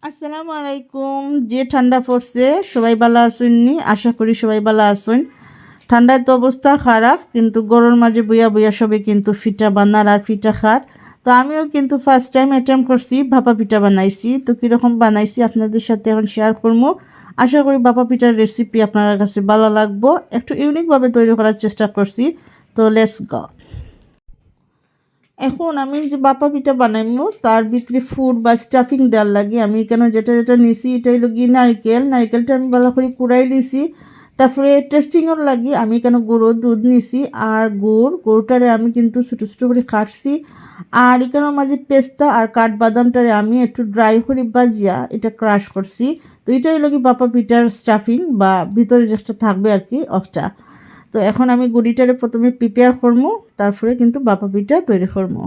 আসসালামু আলাইকুম। যে ঠান্ডা পড়ছে সবাই ভালো আছেননি? আশা করি সবাই ভালো আছেন। ঠান্ডায় তো অবস্থা খারাপ, কিন্তু গরমের মাঝে বইয়া বইয়া সবাই কিন্তু পিঠা বানার আর পিঠা খার। তো আমিও কিন্তু ফার্স্ট টাইম অ্যাটেম্প করছি, ভাপা পিঠা বানাইছি। তো কীরকম বানাইছি আপনাদের সাথে এখন শেয়ার করবো। আশা করি ভাপা পিঠার রেসিপি আপনার কাছে ভালো লাগবো। একটু ইউনিকভাবে তৈরি করার চেষ্টা করছি। তো লেটস গো। এখন আমি যে বাপা পিঠা বানাইমু তার ভিতরে ফুড বা স্টাফিং দেওয়ার লাগে আমি এখানে যেটা যেটা নিছি এটা হলো গিয়ে নারকেলটা আমি ভালো করে কুড়াই নিছি। তারপরে টেস্টিংয়ের লাগে আমি এখানে গুঁড়ো দুধ নিছি আর গুড়টারে আমি কিন্তু ছোটো ছোটো করে কাটছি। আর এখানে মাঝে পেস্তা আর কাঠবাদামটারে আমি একটু ড্রাই করে বাজিয়া এটা ক্রাশ করছি। তো এটা হলো কি বাপা পিঠার স্টাফিং বা ভিতরে যেটা থাকবে আর কি অফটা। তো এখন আমি গুড়িটারে প্রথমে প্রিপেয়ার করবো, তারপরে কিন্তু বাপা পিঠা তৈরি করবো।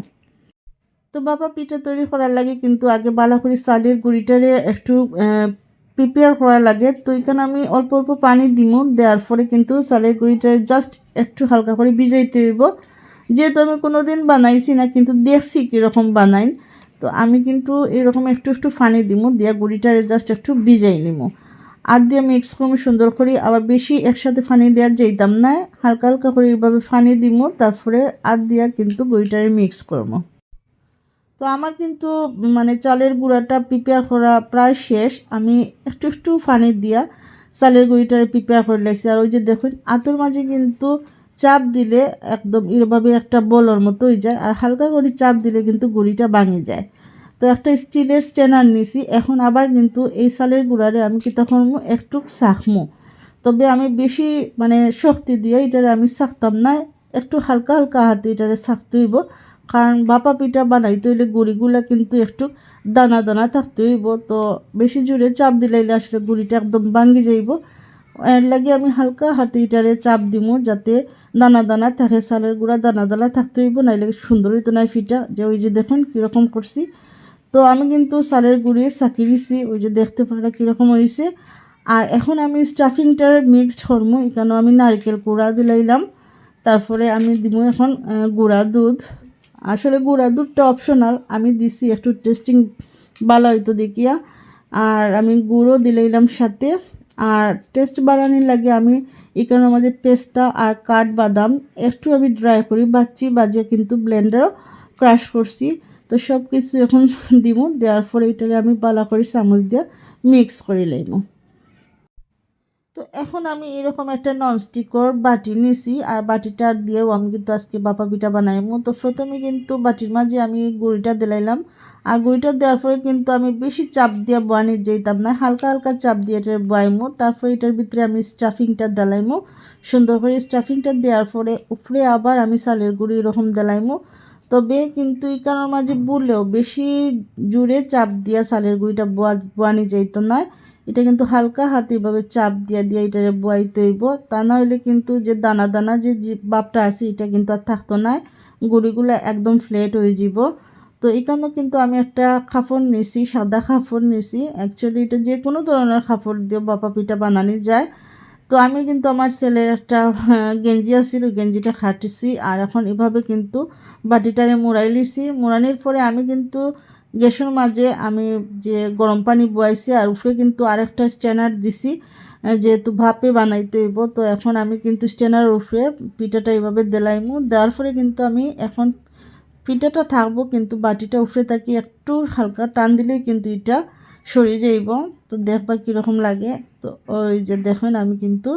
তো বাপা পিঠা তৈরি করার লাগে কিন্তু আগে বালা করে চালের গুঁড়িটারে একটু প্রিপেয়ার করা লাগে। তো এখানে আমি অল্প অল্প পানি দিব, দেওয়ার পরে কিন্তু চালের গুঁড়িটারে জাস্ট একটু হালকা করে ভিজাইতে হইব। যেহেতু আমি কোনো দিন বানাইছি না, কিন্তু দেখছি কীরকম বানাই। তো আমি কিন্তু এরকম একটু একটু পানি দিব, দিয়া গুঁড়িটারে জাস্ট একটু ভিজাই নিব। আর দিয়ে মিক্স করবো সুন্দর করে। আবার বেশি একসাথে পানি দেওয়ার যেতাম না, হালকা হালকা করে এইভাবে পানি দিব, তারপরে আর দিয়া কিন্তু গুঁড়িটারে মিক্স করবো। তো আমার কিন্তু মানে চালের গুঁড়াটা প্রিপেয়ার করা প্রায় শেষ। আমি একটু একটু পানি দিয়া চালের গুঁড়িটারে প্রিপেয়ার করে লাগছি। আর ওই যে দেখুন আতর মাঝে কিন্তু চাপ দিলে একদম এভাবে একটা বলর মতো হয়ে যায়, আর হালকা করে চাপ দিলে কিন্তু গুঁড়িটা ভাঙে যায়। তো একটা স্টিলের স্ট্যান্ডার নিছি। এখন আবার কিন্তু এই চালের গুঁড়ারে আমি কি তখন একটু চাখমো, তবে আমি বেশি মানে শক্তি দিয়ে এটারে আমি চাখতাম না, একটু হালকা হালকা হাতে এটারে চাখতে হইব। কারণ বাপা পিঠা বানাইতে হইলে গুঁড়িগুলা কিন্তু একটু দানা দানা থাকতে হইব। তো বেশি জোরে চাপ দিলাইলে আসলে গুঁড়িটা একদম ভাঙ্গি যাইব। এর লাগে আমি হালকা হাতে এটারে চাপ দিব, যাতে দানা দানা থাকে, চালের গুঁড়া দানা দানা থাকতে হইব, নাইলে সুন্দর হইতো না পিঠা। যে ওই যে দেখুন কীরকম করছি। তো আমি কিন্তু চালের গুঁড়ি চাকি দিছি, ওই যে দেখতে পারা কীরকম হয়েছে। আর এখন আমি স্টাফিংটার মিক্সড করবো। এখানেও আমি নারকেল কুড়া দিলাইলাম, তারপরে আমি দিব এখন গুঁড়া দুধ। আসলে গুঁড়া দুধটা অপশনাল, আমি দিছি একটু টেস্টিং ভালো হইতো দেখিয়া। আর আমি গুঁড়ো দিলাইলাম সাথে। আর টেস্ট বাড়ানোর লাগে আমি এখানে আমাদের পেস্তা আর কাঠবাদাম একটু আমি ড্রাই করি বাজিয়ে কিন্তু ব্লেন্ডারও ক্রাশ করছি। তো সব কিছু এখন দিব, দেওয়ার পরে এটাকে আমি ভালো করে চামচ দিয়ে মিক্স করে লইব। তো এখন আমি এরকম একটা ননস্টিকর বাটি নিছি, আর বাটিটা দিয়েও আমি কিন্তু আজকে বাপা পিঠা বানাইমু। তো প্রথমে কিন্তু বাটির মাঝে আমি গুঁড়িটা দিলাইলাম। আর গুঁড়িটা দেওয়ার পরে কিন্তু আমি বেশি চাপ দিয়ে বয়ানি যেতাম না, হালকা হালকা চাপ দিয়ে এটা বয়াইমু। তারপরে এটার ভিতরে আমি স্টাফিংটা দিলাইমু সুন্দর করে। স্টাফিংটা দেওয়ার পরে উপরে আবার আমি চালের গুঁড়ি এরকম দিলাইমু। তবে কিন্তু এই কারণের মাঝে বললেও বেশি জুড়ে চাপ দিয়া চালের গুঁড়িটা বয়ানি যেত না। এটা কিন্তু হালকা হাতে এভাবে চাপ দিয়া দিয়া এটারে বয়াইতে হইব, তা না হইলে কিন্তু যে দানা দানা যে বাপটা আছে এটা কিন্তু আর থাকতো না, গুঁড়িগুলো একদম ফ্ল্যাট হয়ে যাব। তো এখানে কিন্তু আমি একটা খাফর নিছি, সাদা খাফর নিছি। অ্যাকচুয়ালি এটা যে কোনো ধরনের খাফর দিয়ে বাপা পিঠা বানানো যায়। তো আমি কিন্তু আমার ছেলের একটা গেঞ্জি আছিল, ওই গেঞ্জিটা খাটিছি। আর এখন এভাবে কিন্তু বাটিটারে মুড়াই লিছি। মুড়ানির পরে আমি কিন্তু গ্যাসের মাঝে আমি যে গরম পানি বয়াইছি, আর উপরে কিন্তু আরেকটা স্ট্যান্ডার দিছি, যেহেতু ভাপে বানাইতে হইব। তো এখন আমি কিন্তু স্ট্যান্ডারের উপরে পিঠাটা এইভাবে দেলাইমু। দেওয়ার পরে কিন্তু আমি এখন পিঠাটা থাকবো, কিন্তু বাটিটা উপরে থাকি একটু হালকা টান দিলেই কিন্তু এটা সরিয়ে যাইব। তো দেখবা কীরকম লাগে। তো ওই যে দেখেন আমি কিন্তু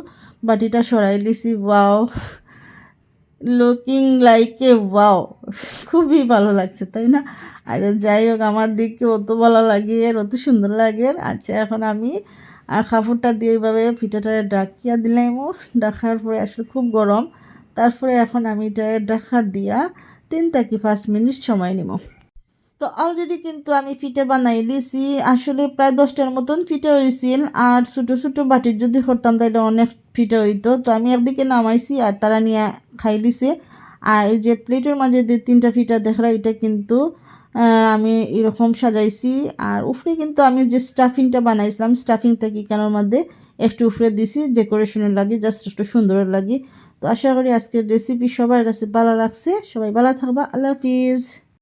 বাটিটা সরাই লিছি। Wow, looking like a wow, খুবই ভালো লাগছে তাই না? আর যাই হোক, আমার দিকে অত ভালো লাগে আর অত সুন্দর লাগে। আচ্ছা, এখন আমি কাপড়টা দিয়ে এইভাবে পিঠাটা ডাকিয়া দিলাম। ডাকার পরে আসলে খুব গরম, তারপরে এখন আমি এটা ডাকা দিয়া 3 থেকে 5 মিনিট সময় নিব। তো অলরেডি কিন্তু আমি পিঠা বানাই লিছি। আসলে প্রায় 10টার মতন পিঠা হয়েছিল। আর ছোটো ছোটো বাটির যদি করতাম তাহলে অনেক পিঠা হইতো। তো আমি একদিকে নামাইছি আর তারা নিয়ে খাই লিছে। আর এই যে প্লেটের মাঝে যে 3টা পিঠা দেখলা, এটা কিন্তু আমি এরকম সাজাইছি। আর উপরে কিন্তু আমি যে স্টাফিংটা বানাইছিলাম, স্টাফিং থেকে কেনার মধ্যে একটু উপরে দিছি ডেকোরেশনের লাগে, জাস্ট একটু সুন্দরের লাগে। তো আশা করি আজকের রেসিপি সবার কাছে ভালো লাগছে। সবাই ভালো থাকবা। আল্লাহ হাফিজ।